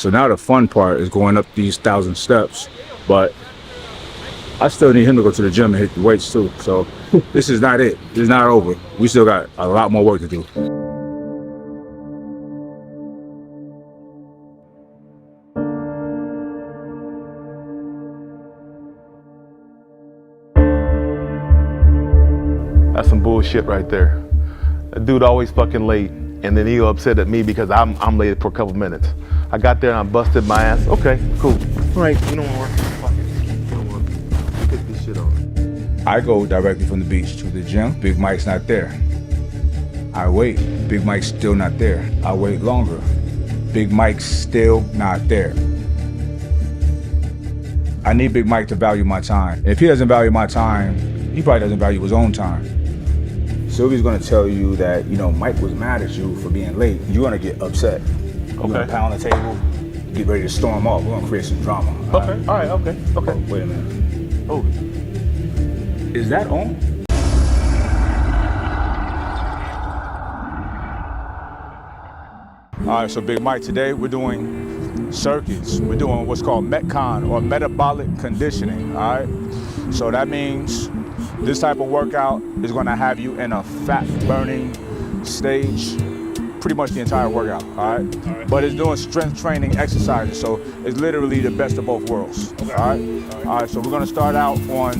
So now the fun part is going up these 1,000 steps, but I still need him to go to the gym and hit the weights too. So this is not it. This is not over. We still got a lot more work to do. That's some bullshit right there. That dude always fucking late, and then he'll upset at me because I'm late for a couple minutes. I got there and I busted my ass. Okay, cool. All right, you don't want to work. Fuck it. You don't want to pick this shit up. I go directly from the beach to the gym. Big Mike's not there. I wait. Big Mike's still not there. I wait longer. Big Mike's still not there. I need Big Mike to value my time. If he doesn't value my time, he probably doesn't value his own time. Sylvia's gonna tell you that, Mike was mad at you for being late. You're gonna get upset. You're gonna pound the table, get ready to storm off. We're gonna create some drama. Okay, all right, okay. Oh, wait a minute. Oh. Is that on? All right, so Big Mike, today we're doing circuits. We're doing what's called Metcon, or metabolic conditioning, all right? So that means this type of workout is gonna have you in a fat burning stage pretty much the entire workout, all right? But it's doing strength training exercises, so it's literally the best of both worlds, all right? All right, so we're gonna start out on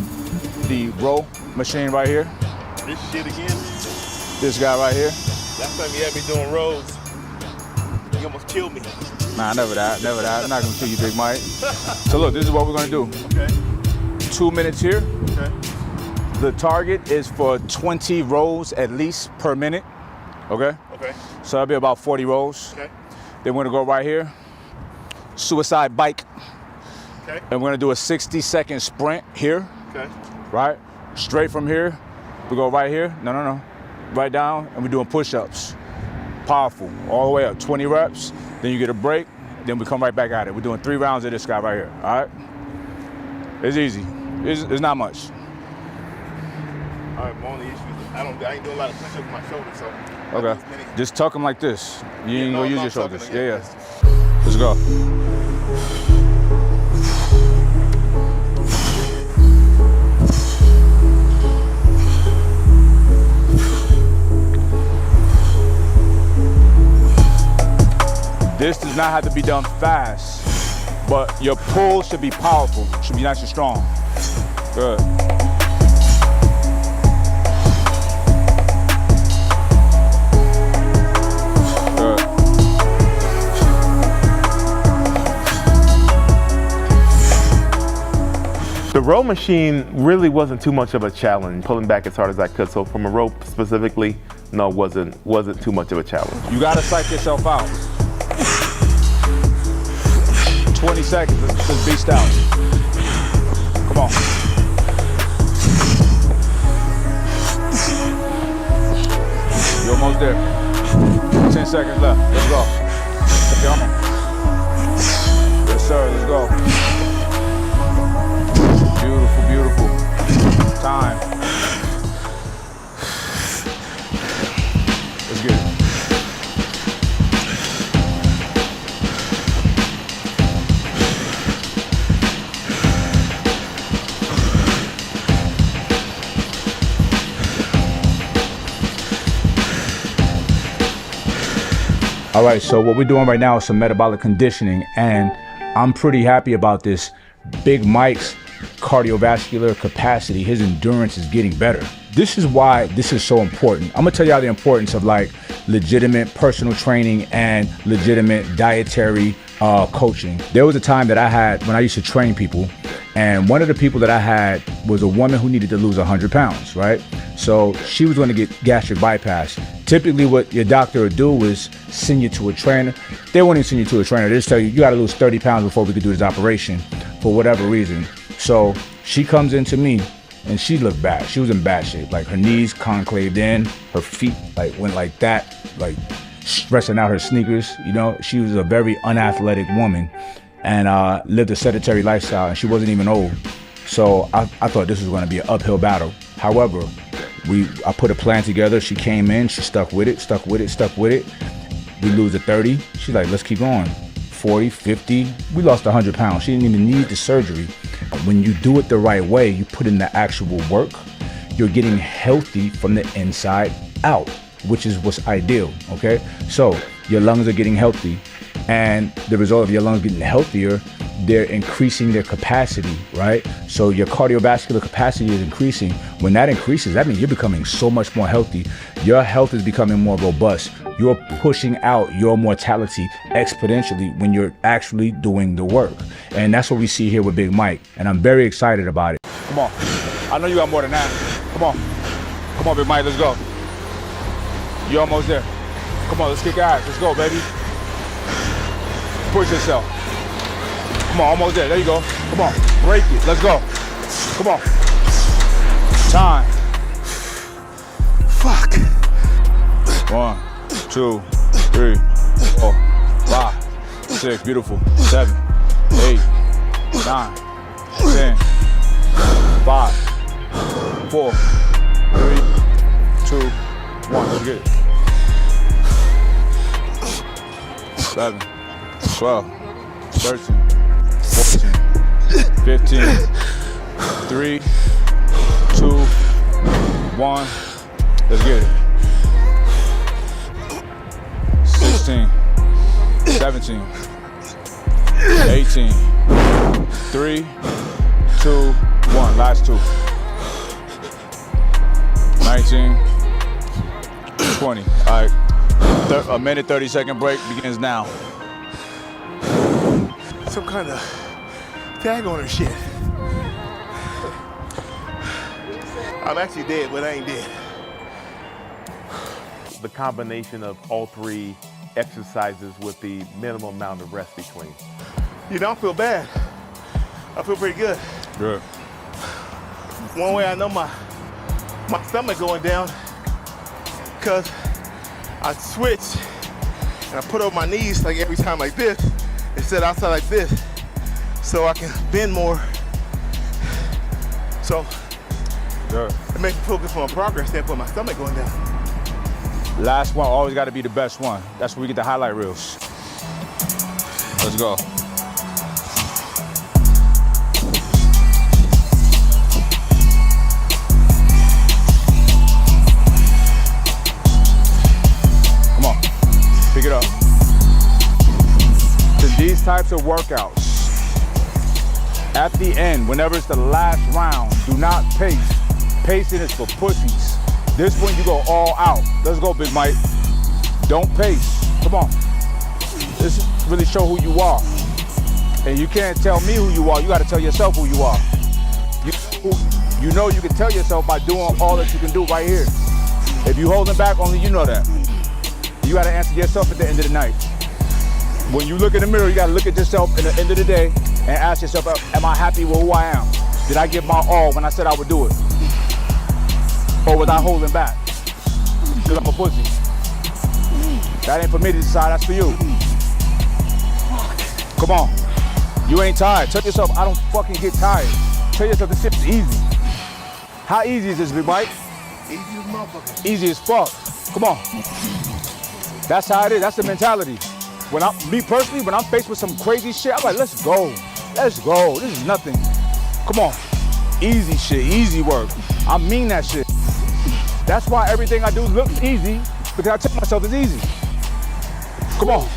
the row machine right here. This shit again? This guy right here. Last time you had me doing rows, you almost killed me. Nah, never that. I'm not gonna kill you, Big Mike. So look, this is what we're gonna do. Okay. 2 minutes here. Okay. The target is for 20 rows at least per minute, okay? Okay. So that'll be about 40 rows. Okay. Then we're gonna go right here, suicide bike. Okay. And we're gonna do a 60-second sprint here, Okay. right? Straight from here, we go right here, no. Right down, and we're doing push-ups. Powerful, all the way up, 20 reps, then you get a break, then we come right back at it. We're doing 3 rounds of this guy right here, all right? It's easy, it's not much. All right, my only issue is I ain't doing a lot of push-ups with my shoulders, so. Okay, just tuck them like this. You ain't gonna use your shoulders. Tucking, Yeah. Let's go. This does not have to be done fast, but your pull should be powerful, should be nice and strong. Good. The row machine really wasn't too much of a challenge, pulling back as hard as I could. So from a rope specifically, no, wasn't too much of a challenge. You gotta psych yourself out. 20 seconds, let's beast out. Come on. You're almost there. 10 seconds left, let's go. Come on. Yes sir, let's go. Beautiful, beautiful. Time. Let's get it. All right, so what we're doing right now is some metabolic conditioning, and I'm pretty happy about this. Big Mike's cardiovascular capacity, his endurance is getting better. This is why this is so important. I'm gonna tell y'all the importance of like legitimate personal training and legitimate dietary coaching. There was a time that I had when I used to train people, and one of the people that I had was a woman who needed to lose 100 pounds, right? So she was gonna get gastric bypass. Typically what your doctor would do is send you to a trainer. They won't even send you to a trainer. They just tell you, you gotta lose 30 pounds before we could do this operation for whatever reason. So she comes into me and she looked bad. She was in bad shape. Like her knees concaved in, her feet like went like that, like stressing out her sneakers. You know, she was a very unathletic woman and lived a sedentary lifestyle, and she wasn't even old. So I thought this was gonna be an uphill battle. However, I put a plan together. She came in, she stuck with it. We lose the 30. She's like, let's keep going. 40, 50. We lost 100 pounds. She didn't even need the surgery. When you do it the right way, you put in the actual work, you're getting healthy from the inside out, which is what's ideal, okay? So your lungs are getting healthy, and the result of your lungs getting healthier, they're increasing their capacity, right? So your cardiovascular capacity is increasing. When that increases, that means you're becoming so much more healthy. Your health is becoming more robust. You're pushing out your mortality exponentially when you're actually doing the work. And that's what we see here with Big Mike. And I'm very excited about it. Come on. I know you got more than that. Come on. Come on, Big Mike, let's go. You're almost there. Come on, let's kick ass. Let's go, baby. Push yourself. Come on, almost there. There you go. Come on, break it. Let's go. Come on. Time. Fuck. 1, 2, 3, 4, 5, 6. Beautiful. 7, 8, 9, 10. 5, 4, 3, 2, 1. Let's get it. 11, 12, 13, 14, 15, 3, 2, 1. Let's get it. 16, 17, 18, 3, 2, 1. Last 2. 19, 20. All right. A minute, 30-second break begins now. Some kind of tag on her shit. I'm actually dead, but I ain't dead. The combination of all 3 exercises with the minimum amount of rest between. You don't feel bad. I feel pretty good. Good. One way I know my stomach going down, because I switched and I put over my knees like every time like this instead outside like this, so I can bend more. So Good. it makes me feel good from a progress standpoint, my stomach going down. Last one always got to be the best one. That's where we get the highlight reels. Let's go. Come on, pick it up. To these types of workouts, at the end, whenever it's the last round, do not pace. Pacing is for pussies. This one, you go all out. Let's go, Big Mike. Don't pace. Come on. This really show who you are. And you can't tell me who you are. You got to tell yourself who you are. You know you can tell yourself by doing all that you can do right here. If you holding back, only you know that. You got to answer yourself at the end of the night. When you look in the mirror, you got to look at yourself at the end of the day and ask yourself, am I happy with who I am? Did I give my all when I said I would do it? Or was I holding back? Because I'm a pussy. That ain't for me to decide, that's for you. Come on. You ain't tired. Tell yourself, I don't fucking get tired. Tell yourself this shit is easy. How easy is this, Big Mike? Easy as motherfucker. Easy as fuck. Come on. That's how it is. That's the mentality. Me personally, when I'm faced with some crazy shit, I'm like, let's go. Let's go. This is nothing. Come on. Easy shit, easy work. I mean that shit. That's why everything I do looks easy, because I tell myself it's easy. Come on.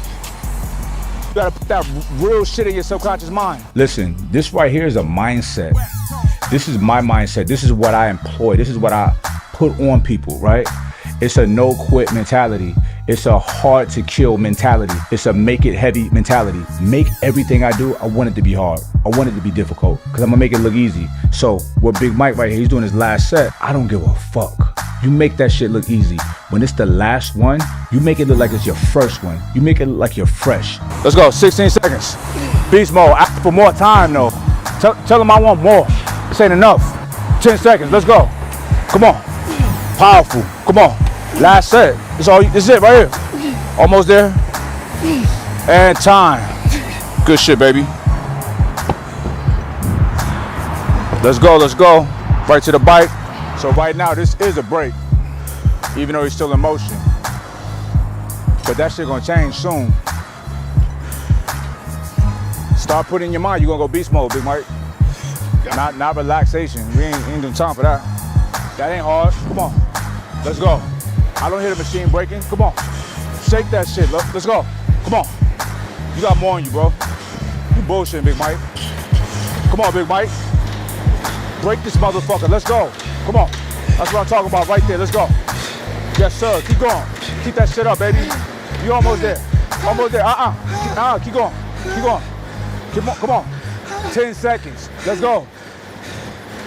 You gotta put that real shit in your subconscious mind. Listen, this right here is a mindset. This is my mindset. This is what I employ. This is what I put on people, right? It's a no quit mentality. It's a hard to kill mentality. It's a make it heavy mentality. Make everything I do, I want it to be hard. I want it to be difficult, because I'm gonna make it look easy. So with Big Mike right here, he's doing his last set. I don't give a fuck. You make that shit look easy. When it's the last one, you make it look like it's your first one. You make it look like you're fresh. Let's go, 16 seconds. Beast mode, ask for more time though. Tell him I want more. This ain't enough. 10 seconds, let's go. Come on. Powerful, come on. Last set, this is it right here. Almost there. And time. Good shit, baby. Let's go, let's go. Right to the bike. So right now, this is a break, even though he's still in motion. But that shit gonna change soon. Start putting in your mind, you're gonna go beast mode, Big Mike. Not relaxation. We ain't doing time for that. That ain't hard. Come on. Let's go. I don't hear the machine breaking. Come on. Shake that shit. Let's go. Come on. You got more on you, bro. You bullshitting, Big Mike. Come on, Big Mike. Break this motherfucker. Let's go. Come on. That's what I'm talking about right there. Let's go. Yes, sir. Keep going. Keep that shit up, baby. You almost there. Almost there. Keep going. Keep going. Come on. 10 seconds. Let's go.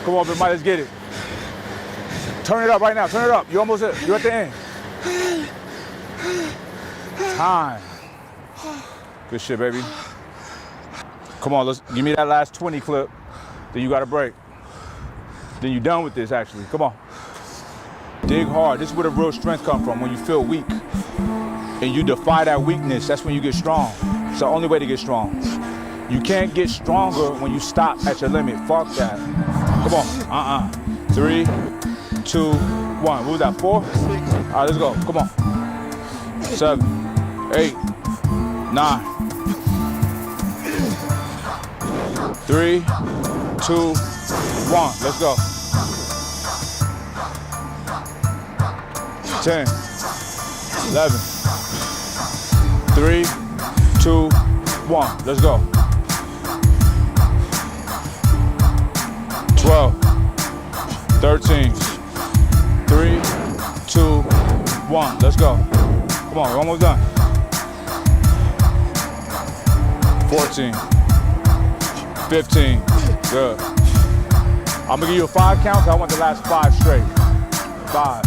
Come on, Big Mike. Let's get it. Turn it up right now. Turn it up. You're almost there. You're at the end. Time. Good shit, baby. Come on, let's give me that last 20 clip. Then you got to break. Then you're done with this, actually. Come on. Dig hard. This is where the real strength comes from. When you feel weak and you defy that weakness, that's when you get strong. It's the only way to get strong. You can't get stronger when you stop at your limit. Fuck that. Come on. 3, 2, 1. What was that, 4? All right, let's go. Come on. 7, 8, 9. 3, 2, 1. Let's go. 10, 11, 3, 2, 1. Let's go. 12, 13, 3, 2, 1. Let's go. Come on, we're almost done. 14, 15. Good. I'm gonna give you a 5 count, so I want the last 5 straight. 5,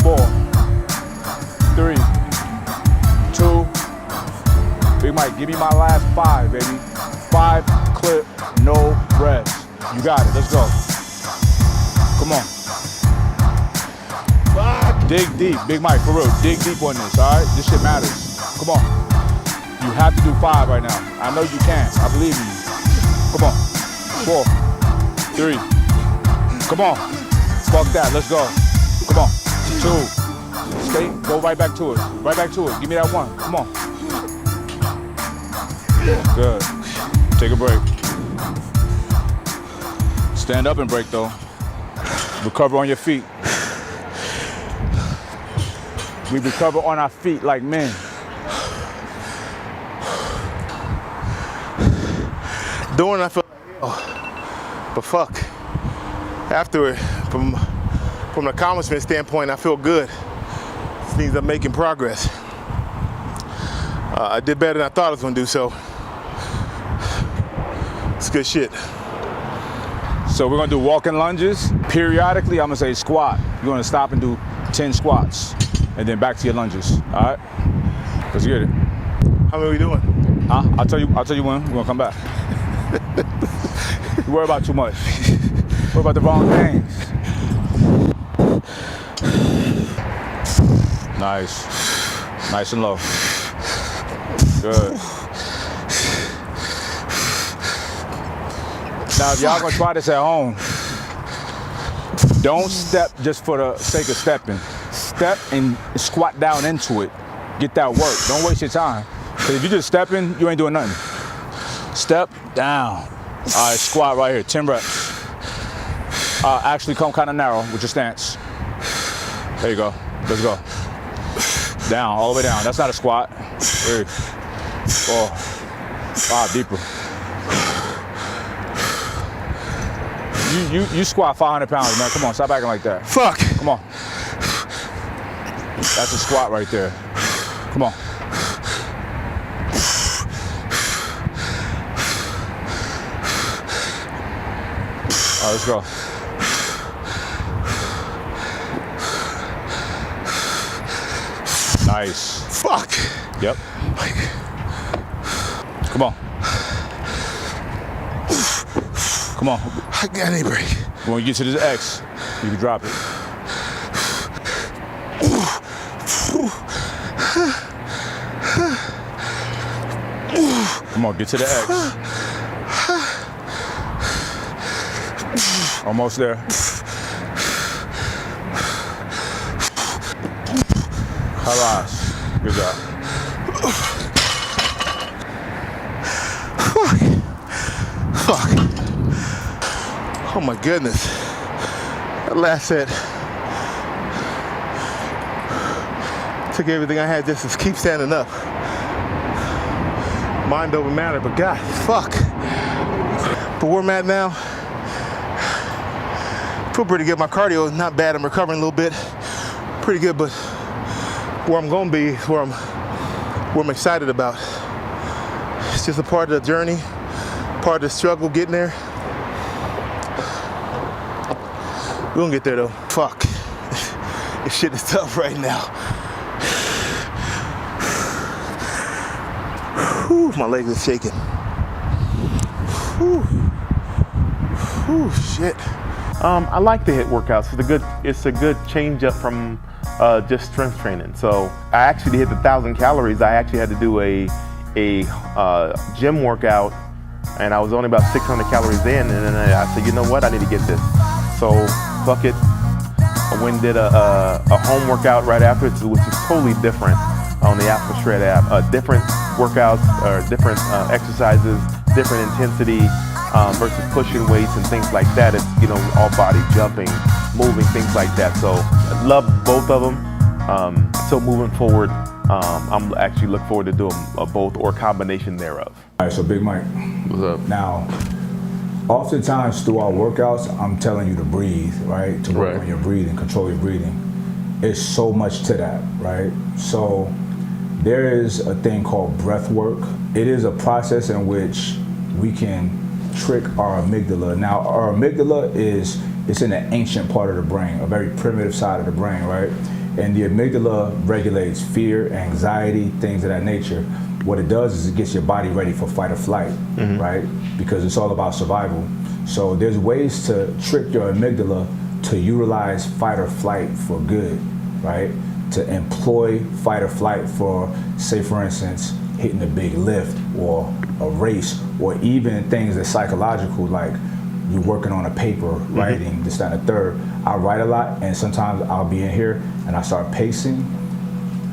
4, 3, 2. Big Mike, give me my last 5, baby. 5 clip, no rest. You got it. Let's go. Come on. Dig deep, Big Mike, for real. Dig deep on this, all right? This shit matters. Come on. You have to do 5 right now. I know you can. I believe in you. Come on. 4, 3. Come on. Fuck that. Let's go. Come on. 2. Stay. Go right back to it. Right back to it. Give me that 1. Come on. Good. Take a break. Stand up and break, though. Recover on your feet. We recover on our feet like men. Doing, I feel like, but fuck. Afterward, from an accomplishment standpoint, I feel good. This means I'm making progress. I did better than I thought I was gonna do, so it's good shit. So we're gonna do walking lunges. Periodically, I'm gonna say squat. You're gonna stop and do 10 squats, and then back to your lunges. All right? Let's get it. How many are we doing? Huh? I'll tell you when. We're gonna come back. You worry about too much. Worry about the wrong things. Nice. Nice and low. Good. Now, if y'all gonna try this at home, don't step just for the sake of stepping. Step and squat down into it. Get that work. Don't waste your time. Because if you're just stepping, you ain't doing nothing. Step down. All right, squat right here, 10 reps. Actually come kind of narrow with your stance. There you go. Let's go. Down, all the way down. That's not a squat. 3, 4, 5, deeper. You squat 500 pounds, man. Come on, stop acting like that. Fuck. Come on. That's a squat right there. Come on. All right, let's go. Nice. Fuck. Yep. Come on. Come on. I got any break. When you get to this X, you can drop it. Come on, get to the X. Almost there. Halas. Good job. Fuck. Oh my goodness. That last set took everything I had just to keep standing up. Mind over matter, but God, fuck. But where I'm at now, feel pretty good. My cardio is not bad. I'm recovering a little bit. Pretty good, but where I'm gonna be is where I'm excited about. It's just a part of the journey, part of the struggle getting there. We're gonna get there though. Fuck. This shit is tough right now. Whew, my legs are shaking. Whew. Whew, shit. I like the HIIT workouts. It's a good change up from just strength training. So I actually hit the 1,000 calories. I actually had to do a gym workout, and I was only about 600 calories in, and then I said, you know what, I need to get this. So fuck it. I went and did a home workout right after, which is totally different on the Alpha Shred app. Different workouts or different exercises, different intensity versus pushing weights and things like that. It's, you know, all body jumping, moving, things like that. So I love both of them. So moving forward, I'm actually looking forward to doing both or combination thereof. All right, so Big Mike. What's up? Now, oftentimes through our workouts, I'm telling you to breathe, right? To work on your breathing, control your breathing. There's so much to that, right? So there is a thing called breath work. It is a process in which we can trick our amygdala. Now, our amygdala it's in an ancient part of the brain, a very primitive side of the brain, right? And the amygdala regulates fear, anxiety, things of that nature. What it does is it gets your body ready for fight or flight, right? Because it's all about survival. So there's ways to trick your amygdala to utilize fight or flight for good, right? To employ fight or flight for, say for instance, hitting a big lift or a race, or even things that's psychological, like you're working on a paper, writing, this, that, and the third. I write a lot, and sometimes I'll be in here and I start pacing.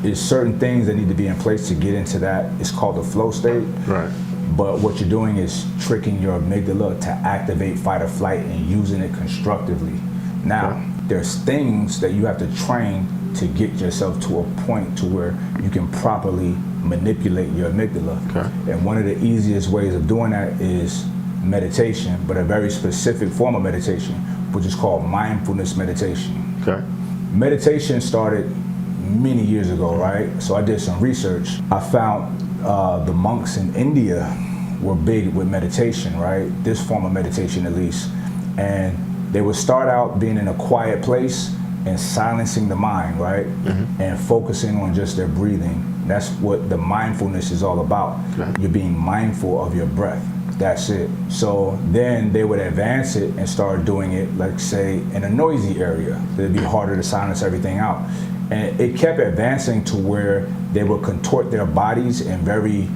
There's certain things that need to be in place to get into that. It's called the flow state. Right. But what you're doing is tricking your amygdala to activate fight or flight and using it constructively. Now, there's things that you have to train to get yourself to a point to where you can properly manipulate your amygdala. And one of the easiest ways of doing that is meditation, but a very specific form of meditation, which is called mindfulness meditation. Meditation started many years ago, right? So I did some research. I found the monks in India were big with meditation, right? This form of meditation at least. And they would start out being in a quiet place and silencing the mind, right? And focusing on just their breathing. That's what the mindfulness is all about. You're being mindful of your breath. That's it. So then they would advance it and start doing it, like say, in a noisy area. It'd be harder to silence everything out. And it kept advancing to where they would contort their bodies in very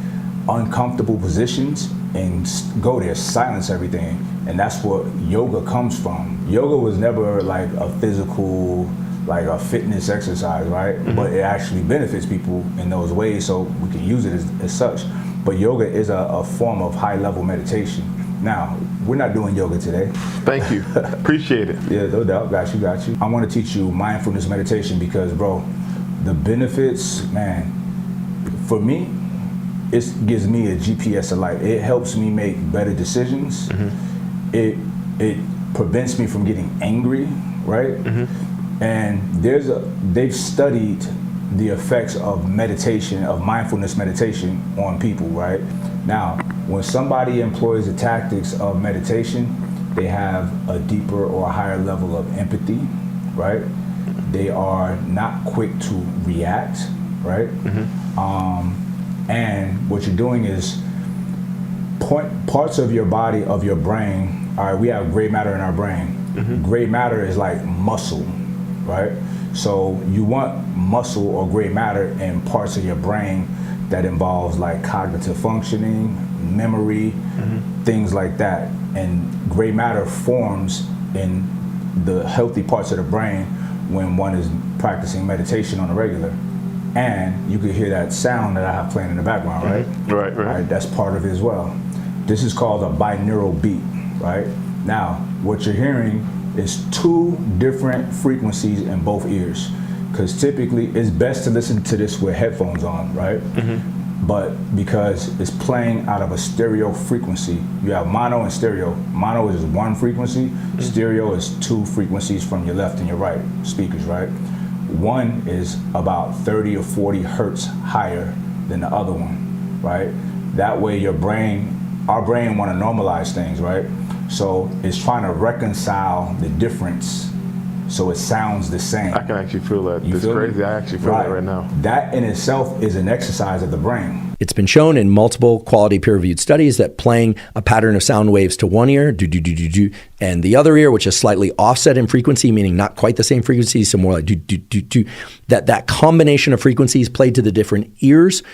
uncomfortable positions and go there, silence everything. And that's what yoga comes from. Yoga was never like a physical, like a fitness exercise, right? But it actually benefits people in those ways, so we can use it as such. But yoga is a form of high-level meditation. Now, we're not doing yoga today. Thank you. Appreciate it. Yeah, no doubt. Got you. I want to teach you mindfulness meditation because, bro, the benefits, man, for me, it gives me a GPS of life. It helps me make better decisions. It prevents me from getting angry, right? And they've studied the effects of meditation, of mindfulness meditation on people, right? Now, when somebody employs the tactics of meditation, they have a deeper or a higher level of empathy, right? They are not quick to react, right? And what you're doing is parts of your body, of your brain. All right, we have gray matter in our brain. Gray matter is like muscle, right? So you want muscle or gray matter in parts of your brain that involves like cognitive functioning, memory, things like that. And gray matter forms in the healthy parts of the brain when one is practicing meditation on a regular. And you can hear that sound that I have playing in the background, right? Right. That's part of it as well. This is called a binaural beat, right? Now, what you're hearing is two different frequencies in both ears, because typically it's best to listen to this with headphones on, right? But because it's playing out of a stereo frequency, you have mono and stereo. Mono is one frequency, stereo is two frequencies from your left and your right speakers, right? One is about 30 or 40 hertz higher than the other one, right? That way our brain want to normalize things, right? So it's trying to reconcile the difference so it sounds the same. I can actually feel that. It's crazy. Me? I actually feel that right now. That in itself is an exercise of the brain. It's been shown in multiple quality peer-reviewed studies that playing a pattern of sound waves to one ear, do, and the other ear, which is slightly offset in frequency, meaning not quite the same frequency, so more like do, that combination of frequencies played to the different ears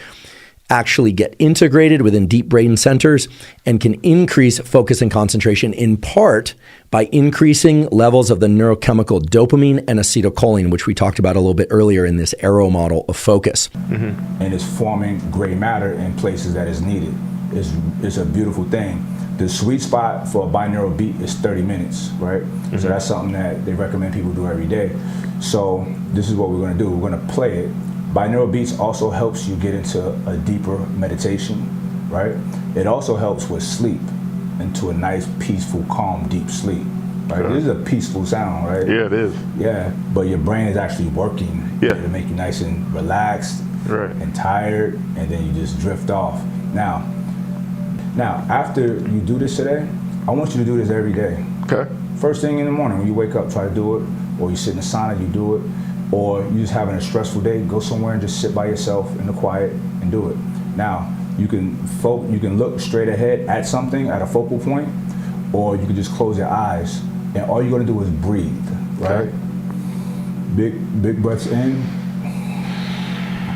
actually get integrated within deep brain centers and can increase focus and concentration, in part by increasing levels of the neurochemical dopamine and acetylcholine, which we talked about a little bit earlier in this arrow model of focus. And it's forming gray matter in places that is needed. It's a beautiful thing. The sweet spot for a binaural beat is 30 minutes, right? So that's something that they recommend people do every day. So this is what we're gonna do. We're gonna play it. Binaural beats also helps you get into a deeper meditation, right? It also helps with sleep, into a nice, peaceful, calm, deep sleep, right? This is a peaceful sound, right? Yeah, it is. Yeah, but your brain is actually working to make you nice and relaxed and tired, and then you just drift off. Now, after you do this today, I want you to do this every day. Okay. First thing in the morning when you wake up, try to do it, or you sit in the sauna, you do it. Or you just having a stressful day, go somewhere and just sit by yourself in the quiet and do it. Now, you can look straight ahead at something, at a focal point, or you can just close your eyes, and all you're gonna do is breathe, right? Okay. Big breaths in,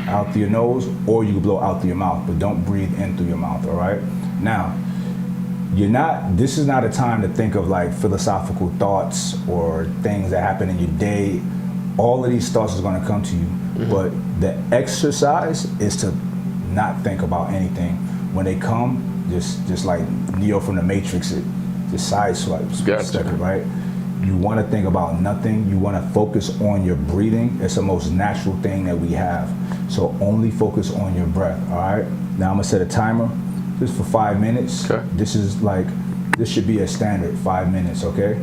out through your nose, or you can blow out through your mouth, but don't breathe in through your mouth, all right? Now, this is not a time to think of like philosophical thoughts or things that happen in your day. All of these thoughts is going to come to you, but the exercise is to not think about anything. When they come, just like Neo from the Matrix, it just sideswipes, right? You want to think about nothing. You want to focus on your breathing. It's the most natural thing that we have. So only focus on your breath, all right? Now I'm gonna set a timer. This is for 5 minutes. Okay. This should be a standard 5 minutes, okay?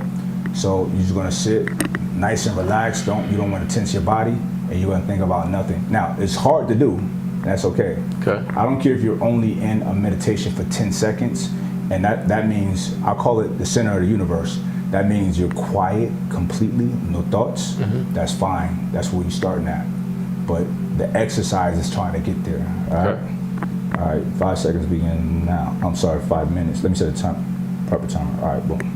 So you're just gonna sit nice and relaxed. You don't want to tense your body, and you're gonna think about nothing. Now, it's hard to do. That's okay. Okay. I don't care if you're only in a meditation for 10 seconds, and that means, I'll call it the center of the universe. That means you're quiet completely, no thoughts. That's fine. That's where you're starting at. But the exercise is trying to get there. All right. Okay. All right. 5 seconds begin now. I'm sorry, 5 minutes. Let me set a proper timer. All right. Boom.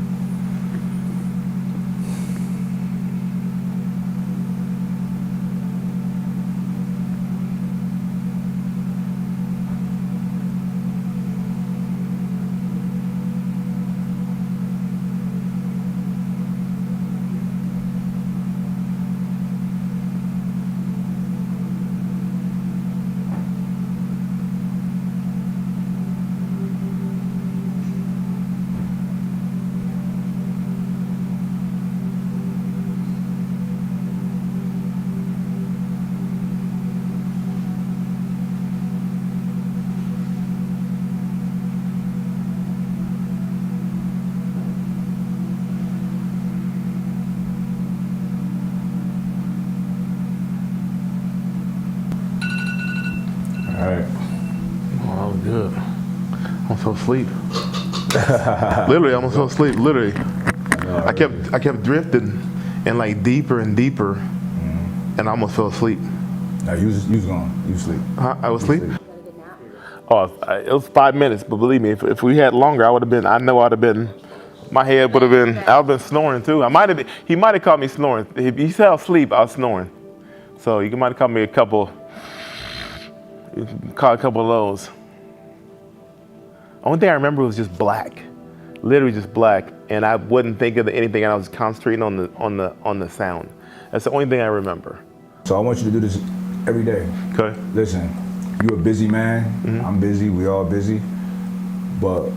Good. I'm so asleep. Literally, I'm so asleep. Literally, I kept drifting and like deeper and deeper, and I almost fell asleep. No, you was gone. You sleep. I was asleep. Oh, it was 5 minutes, but believe me, if we had longer, I know I'd have been. My head would have been. I'd have been snoring too. He might have caught me snoring. If he said I was asleep, I was snoring. So you might have caught me caught a couple of those. Only thing I remember was just black, literally just black, and I wouldn't think of anything. And I was concentrating on the sound. That's the only thing I remember. So I want you to do this every day. Okay. Listen, you're a busy man. I'm busy. We all busy. But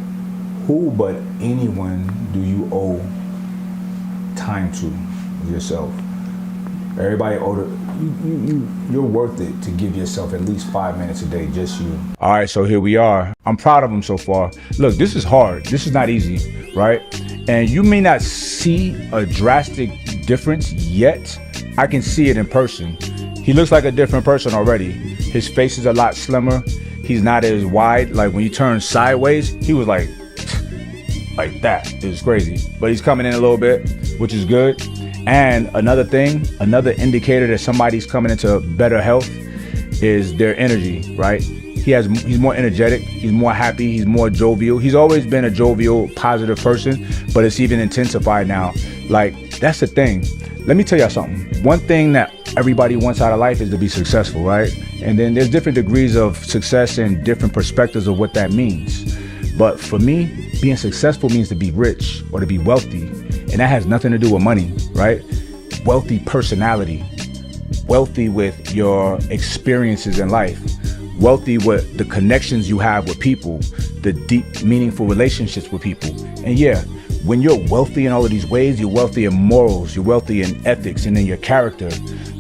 Who but anyone do you owe time to? Yourself. Everybody owe you're worth it to give yourself at least 5 minutes a day, just you. All right, so here we are. I'm proud of him so far. Look, this is hard. This is not easy, right? And you may not see a drastic difference yet. I can see it in person. He looks like a different person already. His face is a lot slimmer. He's not as wide. Like when you turn sideways, he was like that. It was crazy. But he's coming in a little bit, which is good. And another thing, another indicator that somebody's coming into better health is their energy, right? He's more energetic, he's more happy, he's more jovial. He's always been a jovial, positive person, but it's even intensified now. Like, that's the thing. Let me tell y'all something. One thing that everybody wants out of life is to be successful, right? And then there's different degrees of success and different perspectives of what that means. But for me, being successful means to be rich or to be wealthy. And that has nothing to do with money, right? Wealthy personality, wealthy with your experiences in life, wealthy with the connections you have with people, the deep, meaningful relationships with people. And yeah, when you're wealthy in all of these ways, you're wealthy in morals, you're wealthy in ethics and in your character,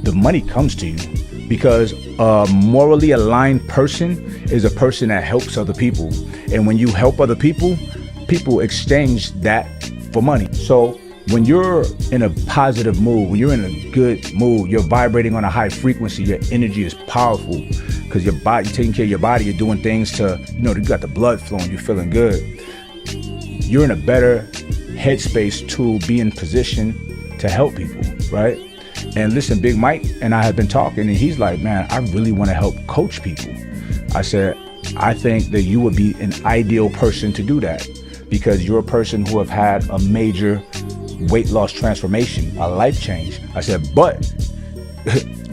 the money comes to you. Because a morally aligned person is a person that helps other people. And when you help other people, people exchange that for money. So when you're in a positive mood, when you're in a good mood, you're vibrating on a high frequency, your energy is powerful because your body, you're taking care of your body, you're doing things to, you got the blood flowing, you're feeling good. You're in a better headspace to be in position to help people, right? And listen, Big Mike and I have been talking and he's like, man, I really want to help coach people. I said, I think that you would be an ideal person to do that because you're a person who have had a major weight loss transformation, a life change. I said, but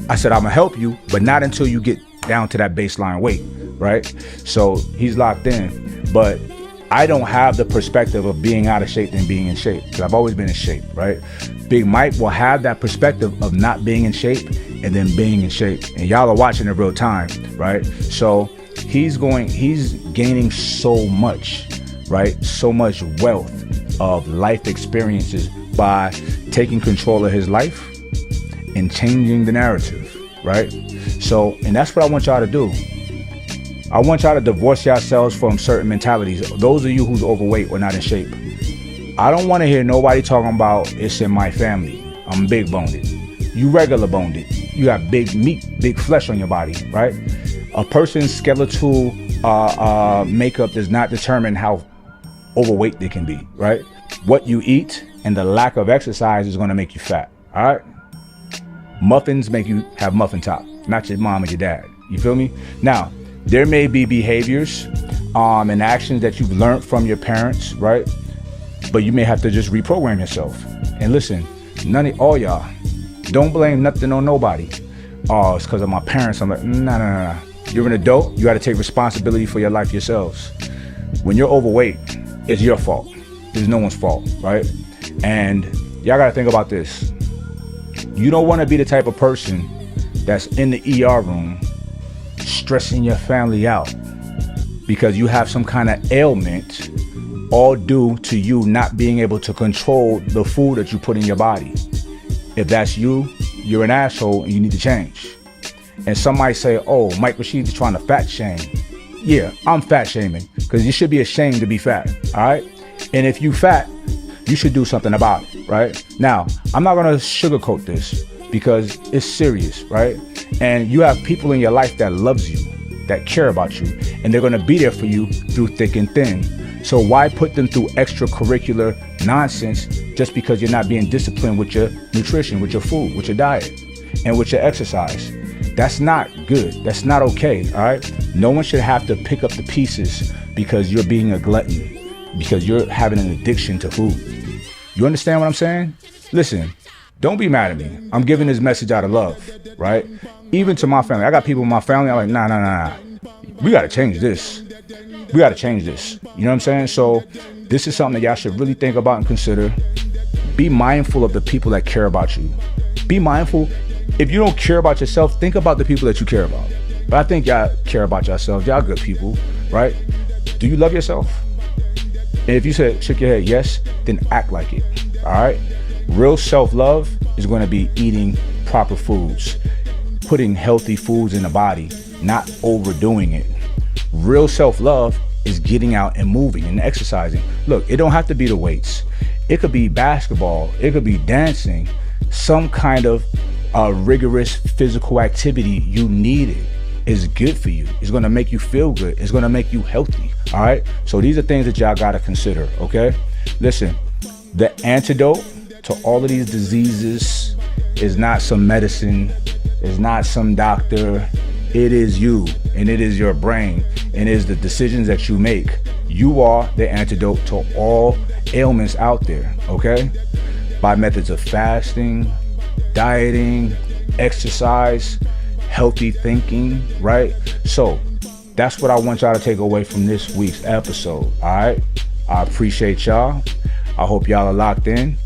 I'm gonna help you, but not until you get down to that baseline weight, right? So he's locked in, but I don't have the perspective of being out of shape than being in shape because I've always been in shape, right? Big Mike will have that perspective of not being in shape and then being in shape. And y'all are watching in real time, right? So he's gaining so much, right? So much wealth of life experiences by taking control of his life and changing the narrative, right? So, and that's what I want y'all to do. I want y'all to divorce yourselves from certain mentalities. Those of you who's overweight or not in shape. I don't want to hear nobody talking about it's in my family. I'm big boned. You regular boned. You got big meat, big flesh on your body, right? A person's skeletal makeup does not determine how overweight they can be, right? What you eat and the lack of exercise is going to make you fat, all right? Muffins make you have muffin top, not your mom and your dad. You feel me? Now, there may be behaviors and actions that you've learned from your parents, right? But you may have to just reprogram yourself. And listen, all y'all, don't blame nothing on nobody. Oh, it's because of my parents. I'm like, nah. You're an adult. You got to take responsibility for your life yourselves. When you're overweight, it's your fault. It's no one's fault, right? And y'all got to think about this. You don't want to be the type of person that's in the ER room stressing your family out because you have some kind of ailment, all due to you not being able to control the food that you put in your body. If that's you, you're an asshole and you need to change. And some might say, oh, Mike Rashid is trying to fat shame. Yeah, I'm fat shaming because you should be ashamed to be fat, all right? And if you fat, you should do something about it, right? Now, I'm not gonna sugarcoat this because it's serious, right? And you have people in your life that loves you, that care about you, and they're gonna be there for you through thick and thin. So why put them through extracurricular nonsense just because you're not being disciplined with your nutrition, with your food, with your diet, and with your exercise? That's not good. That's not okay, all right? No one should have to pick up the pieces because you're being a glutton, because you're having an addiction to food. You understand what I'm saying? Listen, don't be mad at me. I'm giving this message out of love, right? Even to my family. I got people in my family, I'm like, nah. We got to change this. We got to change this. You know what I'm saying? So this is something that y'all should really think about and consider. Be mindful of the people that care about you. Be mindful. If you don't care about yourself, think about the people that you care about. But I think y'all care about yourselves. Y'all good people, right? Do you love yourself? And if you shook your head yes, then act like it. All right. Real self-love is going to be eating proper foods, putting healthy foods in the body, not overdoing it. Real self-love is getting out and moving and exercising. Look, it don't have to be the weights. It could be basketball. It could be dancing. Some kind of rigorous physical activity. You need it. It's good for you. It's going to make you feel good. It's going to make you healthy. All right. So these are things that y'all got to consider. Okay. Listen, the antidote to all of these diseases is not some medicine. It's not some doctor. It is you, and it is your brain, and it is the decisions that you make. You are the antidote to all ailments out there, okay? By methods of fasting, dieting, exercise, healthy thinking, right? So that's what I want y'all to take away from this week's episode, all right? I appreciate y'all. I hope y'all are locked in.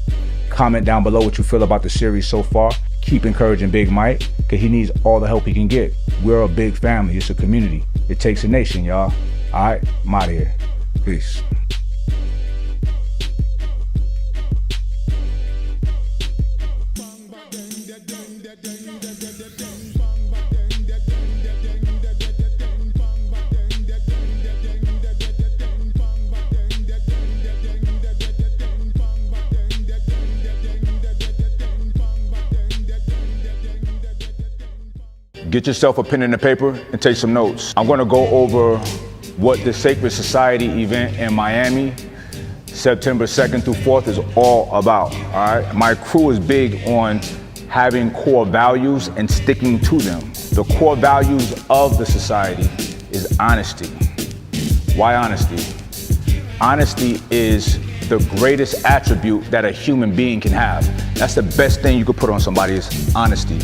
Comment down below what you feel about the series so far. Keep encouraging Big Mike, because he needs all the help he can get. We're a big family. It's a community. It takes a nation, y'all. All right? I'm out of here. Peace. Get yourself a pen and a paper and take some notes. I'm gonna go over what the Sacred Society event in Miami, September 2nd through 4th is all about, all right? My crew is big on having core values and sticking to them. The core values of the society is honesty. Why honesty? Honesty is the greatest attribute that a human being can have. That's the best thing you could put on somebody is honesty.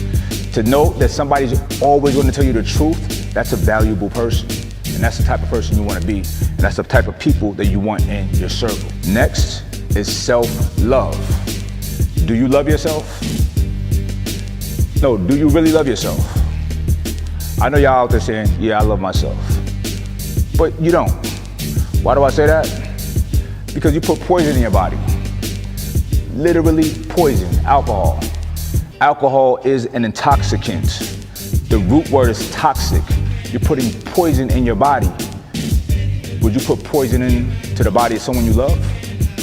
To know that somebody's always going to tell you the truth, that's a valuable person. And that's the type of person you want to be. And that's the type of people that you want in your circle. Next is self-love. Do you love yourself? No, do you really love yourself? I know y'all out there saying, yeah, I love myself. But you don't. Why do I say that? Because you put poison in your body. Literally poison, alcohol. Alcohol is an intoxicant. The root word is toxic. You're putting poison in your body. Would you put poison into the body of someone you love?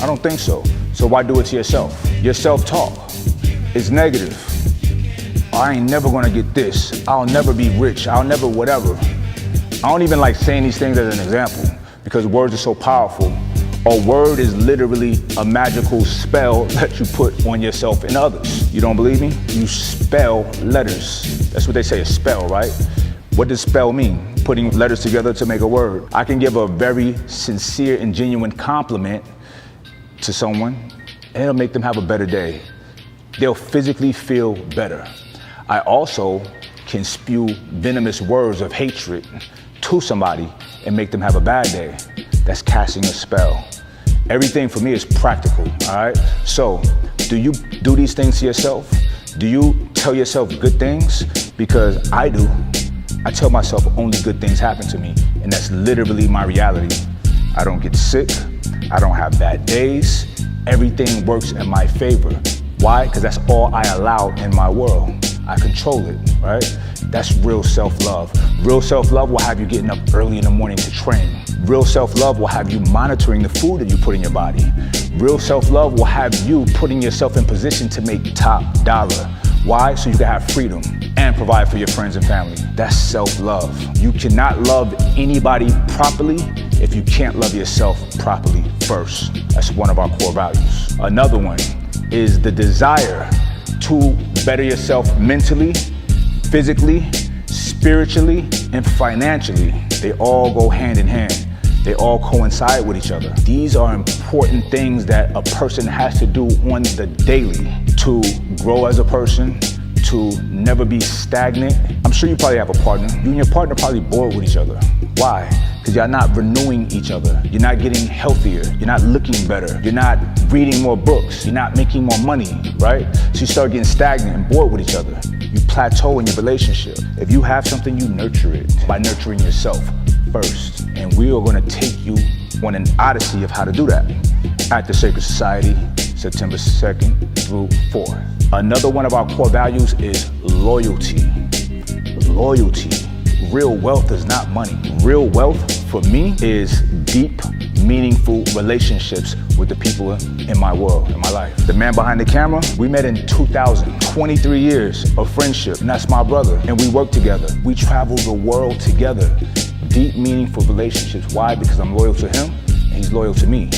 I don't think so. So why do it to yourself? Your self-talk is negative. I ain't never gonna get this. I'll never be rich. I'll never whatever. I don't even like saying these things as an example because words are so powerful. A word is literally a magical spell that you put on yourself and others. You don't believe me? You spell letters. That's what they say, a spell, right? What does spell mean? Putting letters together to make a word. I can give a very sincere and genuine compliment to someone, and it'll make them have a better day. They'll physically feel better. I also can spew venomous words of hatred to somebody and make them have a bad day. That's casting a spell. Everything for me is practical, all right? So, do you do these things to yourself? Do you tell yourself good things? Because I do. I tell myself only good things happen to me, and that's literally my reality. I don't get sick. I don't have bad days. Everything works in my favor. Why? Because that's all I allow in my world. I control it, right? That's real self-love. Real self-love will have you getting up early in the morning to train. Real self-love will have you monitoring the food that you put in your body. Real self-love will have you putting yourself in position to make top dollar. Why? So you can have freedom and provide for your friends and family. That's self-love. You cannot love anybody properly if you can't love yourself properly first. That's one of our core values. Another one is the desire to better yourself mentally, physically, spiritually, and financially. They all go hand in hand. They all coincide with each other. These are important things that a person has to do on the daily to grow as a person, to never be stagnant. I'm sure you probably have a partner. You and your partner probably bored with each other. Why? Because you're not renewing each other. You're not getting healthier. You're not looking better. You're not reading more books. You're not making more money, right? So you start getting stagnant and bored with each other. You plateau in your relationship. If you have something, you nurture it by nurturing yourself. first. And we are gonna take you on an odyssey of how to do that at the Sacred Society, September 2nd through 4th. Another one of our core values is loyalty. Loyalty. Real wealth is not money. Real wealth for me is deep, meaningful relationships with the people in my world, in my life. The man behind the camera, we met in 2000, 23 years of friendship, and that's my brother, and we work together. We travel the world together. Deep, meaningful relationships. Why? Because I'm loyal to him, and he's loyal to me.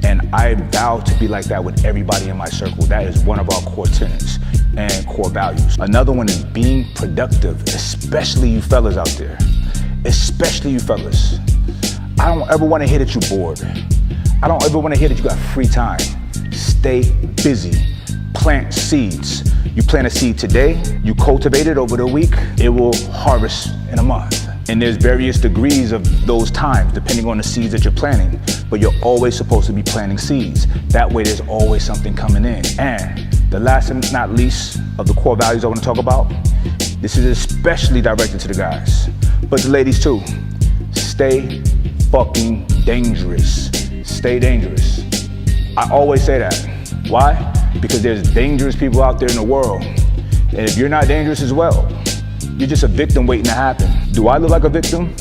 And I vow to be like that with everybody in my circle. That is one of our core tenets and core values. Another one is being productive, especially you fellas out there. Especially you fellas. I don't ever want to hear that you're bored. I don't ever want to hear that you got free time. Stay busy. Plant seeds. You plant a seed today, you cultivate it over the week, it will harvest in a month. And there's various degrees of those times depending on the seeds that you're planting, but you're always supposed to be planting seeds. That way there's always something coming in. And the last and not least of the core values I want to talk about, this is especially directed to the guys, but the ladies too. Stay fucking dangerous. Stay dangerous. I always say that. Why? Because there's dangerous people out there in the world. And if you're not dangerous as well, you're just a victim waiting to happen. Do I look like a victim?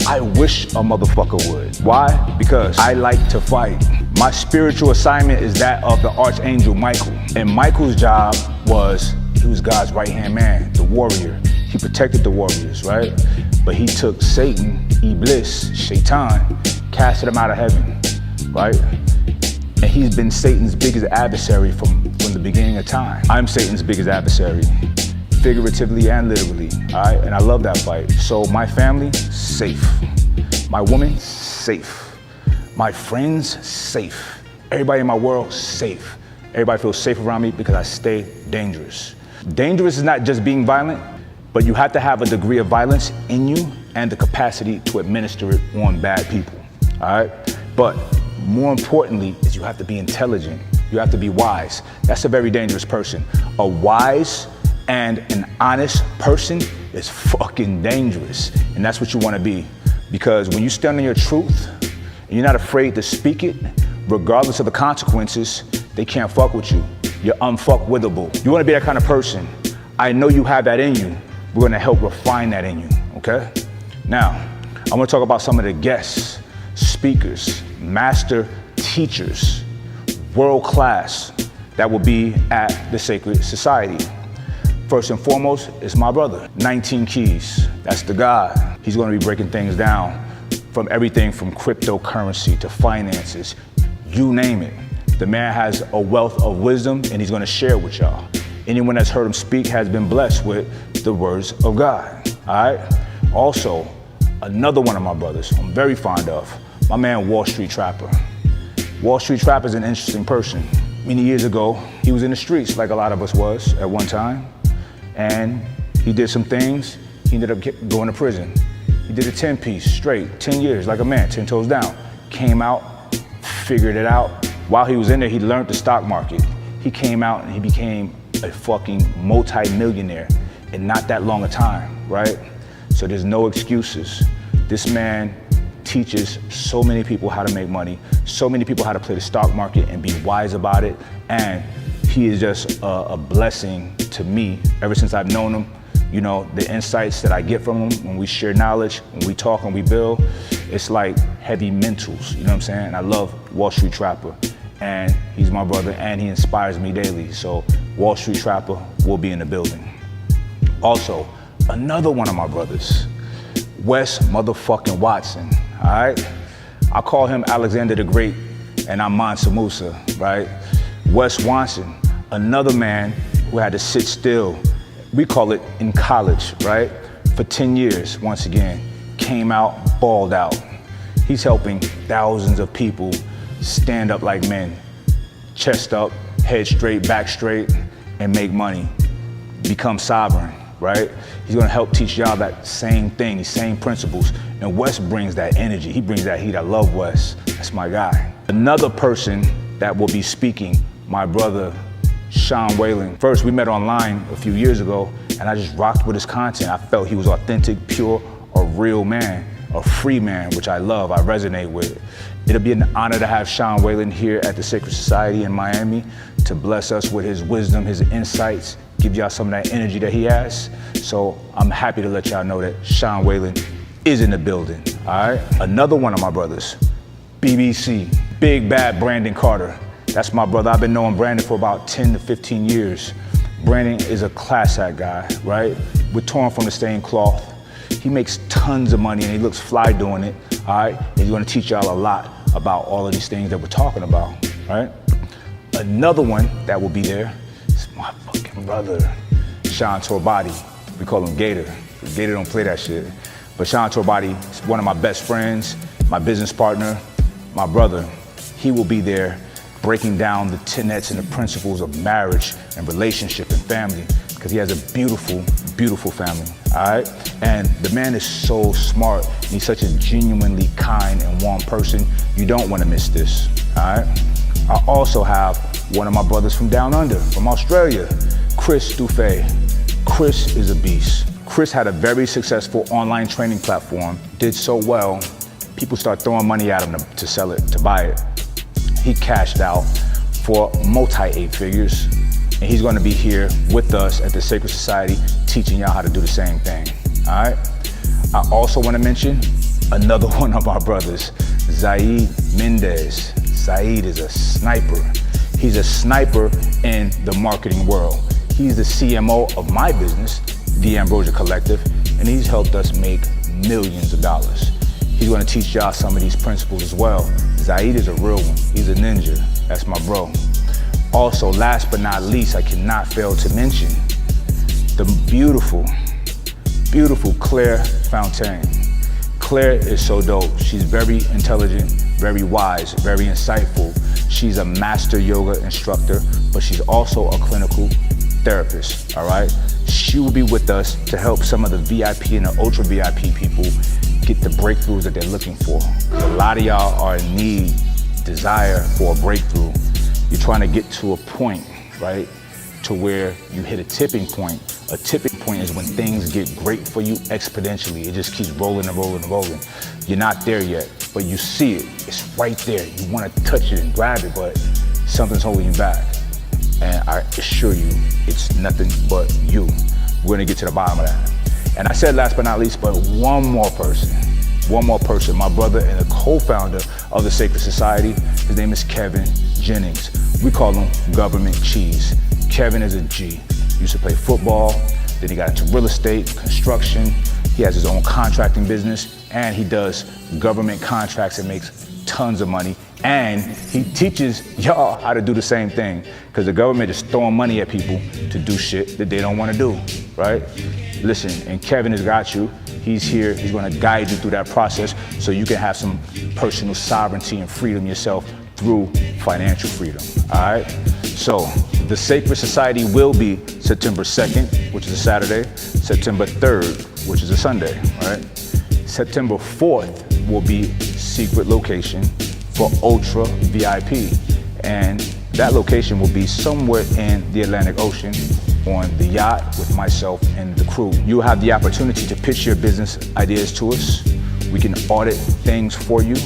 I wish a motherfucker would. Why? Because I like to fight. My spiritual assignment is that of the Archangel Michael. And Michael's job was, he was God's right-hand man, the warrior. He protected the warriors, right? But he took Satan, Iblis, Shaitan, casted him out of heaven, right? And he's been Satan's biggest adversary from the beginning of time. I'm Satan's biggest adversary, figuratively and literally, all right? And I love that fight. So my family, safe. My woman, safe. My friends, safe. Everybody in my world, safe. Everybody feels safe around me because I stay dangerous. Dangerous is not just being violent, but you have to have a degree of violence in you and the capacity to administer it on bad people, all right? But more importantly is you have to be intelligent. You have to be wise. That's a very dangerous person. A wise and an honest person is fucking dangerous. And that's what you want to be. Because when you stand on your truth and you're not afraid to speak it, regardless of the consequences, they can't fuck with you. You're unfuckwithable. You want to be that kind of person. I know you have that in you. We're going to help refine that in you, okay? Now, I want to talk about some of the guests, speakers, master teachers, world class, that will be at the Sacred Society. First and foremost is my brother, 19 Keys. That's the guy. He's going to be breaking things down from everything from cryptocurrency to finances, you name it. The man has a wealth of wisdom and he's going to share with y'all. Anyone that's heard him speak has been blessed with the words of God, all right? Also, another one of my brothers I'm very fond of, my man Wall Street Trapper. Wall Street Trapper is an interesting person. Many years ago, he was in the streets like a lot of us was at one time, and he did some things. He ended up going to prison. He did a 10-piece straight, 10 years, like a man, 10 toes down. Came out, figured it out. While he was in there, he learned the stock market. He came out and he became a fucking multi-millionaire in not that long a time, right? So there's no excuses. This man teaches so many people how to make money, so many people how to play the stock market and be wise about it. And he is just a blessing to me ever since I've known him. You know, the insights that I get from him when we share knowledge, when we talk and we build, it's like heavy mentals, you know what I'm saying? I love Wall Street Trapper, and he's my brother and he inspires me daily. So Wall Street Trapper will be in the building. Also, another one of my brothers, Wes motherfucking Watson, all right? I call him Alexander the Great and I'm Mansa Musa, right? Wes Watson, another man who had to sit still, we call it in college, right? For 10 years, once again, came out, balled out. He's helping thousands of people stand up like men, chest up, head straight, back straight, and make money, become sovereign, right? He's gonna help teach y'all that same thing, these same principles. And Wes brings that energy, he brings that heat. I love Wes, that's my guy. Another person that will be speaking, my brother, Sean Whalen. First, we met online a few years ago, and I just rocked with his content. I felt he was authentic, pure, a real man. a free man, which I love, I resonate with. It'll be an honor to have Sean Whalen here at the Sacred Society in Miami to bless us with his wisdom, his insights, give y'all some of that energy that he has. So I'm happy to let y'all know that Sean Whalen is in the building, all right? Another one of my brothers, BBC, Big Bad Brandon Carter. That's my brother. I've been knowing Brandon for about 10 to 15 years. Brandon is a class act guy, right? We're torn from the same cloth. He makes tons of money and he looks fly doing it, all right? And he's gonna teach y'all a lot about all of these things that we're talking about, right? Another one that will be there is my fucking brother, Sean Torbati. We call him Gator. Gator don't play that shit. But Sean Torbati is one of my best friends, my business partner, my brother. He will be there breaking down the tenets and the principles of marriage and relationship and family, because he has a beautiful, beautiful family, all right? And the man is so smart, and he's such a genuinely kind and warm person. You don't want to miss this, all right? I also have one of my brothers from down under, from Australia, Chris Dufay. Chris is a beast. Chris had a very successful online training platform, did so well, people start throwing money at him to sell it, to buy it. He cashed out for multi-8 figures, and he's gonna be here with us at the Sacred Society teaching y'all how to do the same thing, all right? I also wanna mention another one of our brothers, Zaid Mendez. Zaid is a sniper. He's a sniper in the marketing world. He's the CMO of my business, The Ambrosia Collective, and he's helped us make millions of dollars. He's gonna teach y'all some of these principles as well. Zaid is a real one. He's a ninja. That's my bro. Also, last but not least, I cannot fail to mention the beautiful, beautiful Claire Fontaine. Claire is so dope. She's very intelligent, very wise, very insightful. She's a master yoga instructor, but she's also a clinical therapist, all right? She will be with us to help some of the VIP and the ultra VIP people get the breakthroughs that they're looking for. A lot of y'all are in need, desire for a breakthrough. You're trying to get to a point, right, to where you hit a tipping point. A tipping point is when things get great for you exponentially. It just keeps rolling and rolling and rolling. You're not there yet, but you see it. It's right there. You want to touch it and grab it, but something's holding you back. And I assure you, it's nothing but you. We're gonna get to the bottom of that. And I said last but not least, but one more person, my brother and the co-founder of the Sacred Society. His name is Kevin Jennings. We call him Government Cheese. Kevin is a G. Used to play football, then he got into real estate, construction. He has his own contracting business, and he does government contracts and makes tons of money. And he teaches y'all how to do the same thing, because the government is throwing money at people to do shit that they don't want to do, right? Listen, and Kevin has got you. He's here, he's gonna guide you through that process so you can have some personal sovereignty and freedom yourself through financial freedom, all right? So, the Sacred Society will be September 2nd, which is a Saturday, September 3rd, which is a Sunday, all right? September 4th will be secret location for Ultra VIP. And that location will be somewhere in the Atlantic Ocean on the yacht with myself and the crew. You'll have the opportunity to pitch your business ideas to us. We can audit things for you,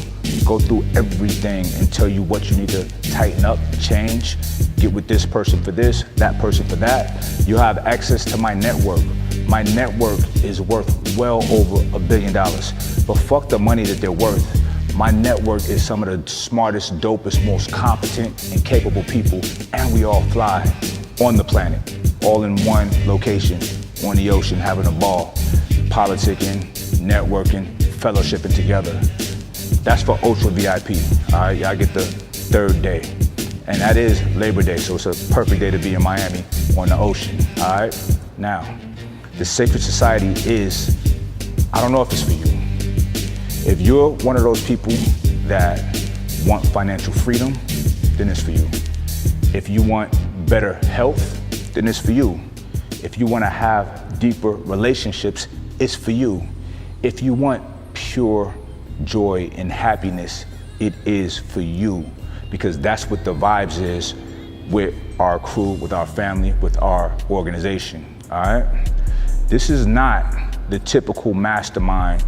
go through everything and tell you what you need to tighten up, change, get with this person for this, that person for that. You'll have access to my network. My network is worth well over $1 billion. But fuck the money that they're worth. My network is some of the smartest, dopest, most competent and capable people, and we all fly on the planet, all in one location, on the ocean, having a ball, politicking, networking, fellowshipping together. That's for Ultra VIP, all right? Y'all get the 3rd day, and that is Labor Day, so it's a perfect day to be in Miami on the ocean, all right? Now, the Sacred Society is, I don't know if it's for you. If you're one of those people that want financial freedom, then it's for you. If you want better health, then it's for you. If you want to have deeper relationships, it's for you. If you want pure joy and happiness, it is for you. Because that's what the vibes is with our crew, with our family, with our organization, all right? This is not the typical mastermind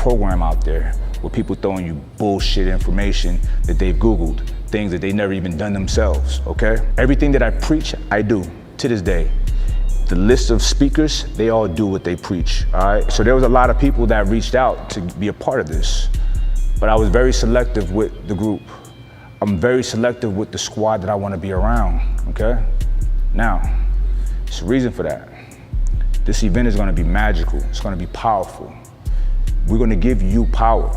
program out there with people throwing you bullshit information that they've Googled, things that they never even done themselves, okay? Everything that I preach, I do to this day. The list of speakers, they all do what they preach, all right? So there was a lot of people that reached out to be a part of this, but I was very selective with the group. I'm very selective with the squad that I want to be around, okay? Now, there's a reason for that. This event is going to be magical. It's going to be powerful. We're going to give you power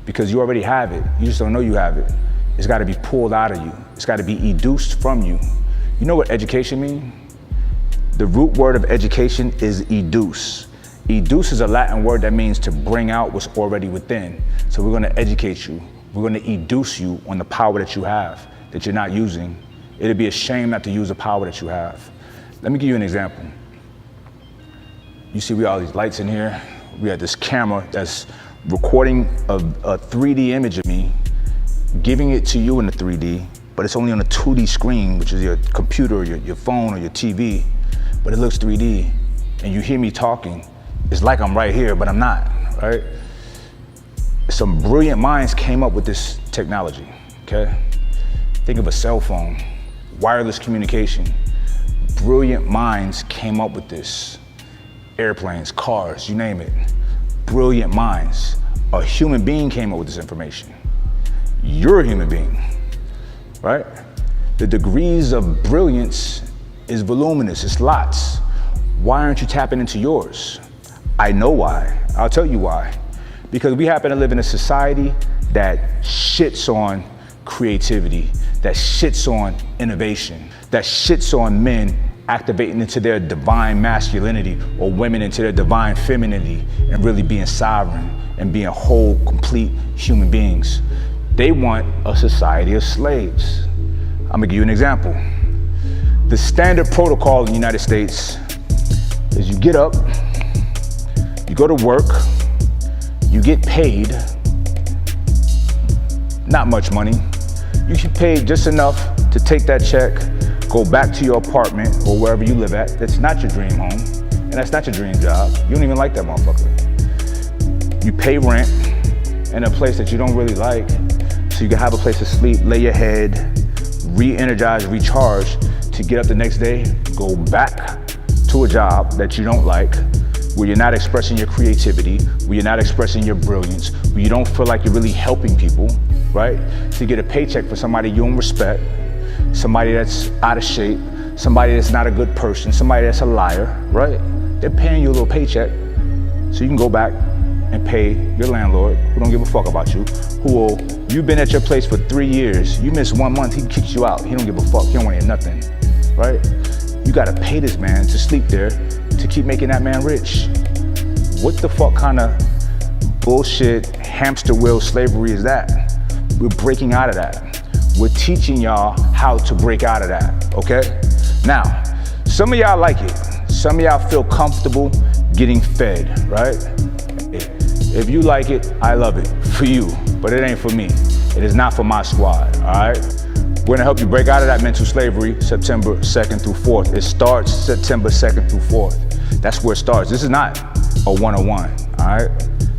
because you already have it. You just don't know you have it. It's got to be pulled out of you. It's got to be educed from you. You know what education means? The root word of education is educe. Educe is a Latin word that means to bring out what's already within. So we're going to educate you. We're going to educe you on the power that you have, that you're not using. It'd be a shame not to use the power that you have. Let me give you an example. You see we got all these lights in here. We have this camera that's recording a 3D image of me, giving it to you in the 3D, but it's only on a 2D screen, which is your computer or your phone or your TV, but it looks 3D, and you hear me talking. It's like I'm right here, but I'm not, right? Some brilliant minds came up with this technology, okay? Think of a cell phone, wireless communication. Brilliant minds came up with this. Airplanes, cars, you name it. Brilliant minds. A human being came up with this information. You're a human being, right? The degrees of brilliance is voluminous, it's lots. Why aren't you tapping into yours? I know why. I'll tell you why. Because we happen to live in a society that shits on creativity, that shits on innovation, that shits on men activating into their divine masculinity or women into their divine femininity and really being sovereign and being whole, complete human beings. They want a society of slaves. I'm gonna give you an example. The standard protocol in the United States is you get up, you go to work, you get paid, not much money. You get paid just enough to take that check, go back to your apartment or wherever you live at. That's not your dream home, and that's not your dream job. You don't even like that motherfucker. You pay rent in a place that you don't really like, so you can have a place to sleep, lay your head, re-energize, recharge, to get up the next day, go back to a job that you don't like, where you're not expressing your creativity, where you're not expressing your brilliance, where you don't feel like you're really helping people, right? To get a paycheck for somebody you don't respect, somebody that's out of shape, somebody that's not a good person, somebody that's a liar, right? They're paying you a little paycheck so you can go back and pay your landlord, who don't give a fuck about you, you've been at your place for 3 years, you miss 1 month, he kicks you out, he don't give a fuck, he don't want to hear nothing, right? You gotta pay this man to sleep there to keep making that man rich. What the fuck kind of bullshit hamster wheel slavery is that? We're breaking out of that. We're teaching y'all how to break out of that, okay? Now, some of y'all like it. Some of y'all feel comfortable getting fed, right? If you like it, I love it for you, but it ain't for me. It is not for my squad, all right? We're gonna help you break out of that mental slavery September 2nd through 4th. It starts September 2nd through 4th. That's where it starts. This is not a one-on-one, all right?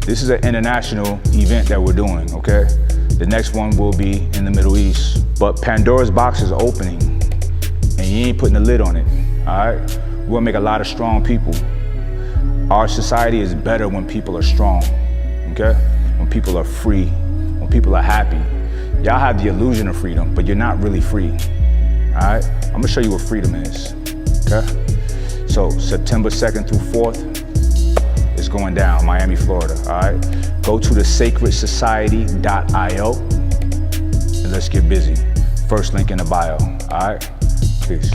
This is an international event that we're doing, okay? The next one will be in the Middle East. But Pandora's box is opening, and you ain't putting a lid on it, all right? We're gonna make a lot of strong people. Our society is better when people are strong, okay? When people are free, when people are happy. Y'all have the illusion of freedom, but you're not really free, all right? I'm gonna show you what freedom is, okay? So September 2nd through 4th is going down, Miami, Florida, all right? Go to thesacredsociety.io and let's get busy. First link in the bio, all right? Peace.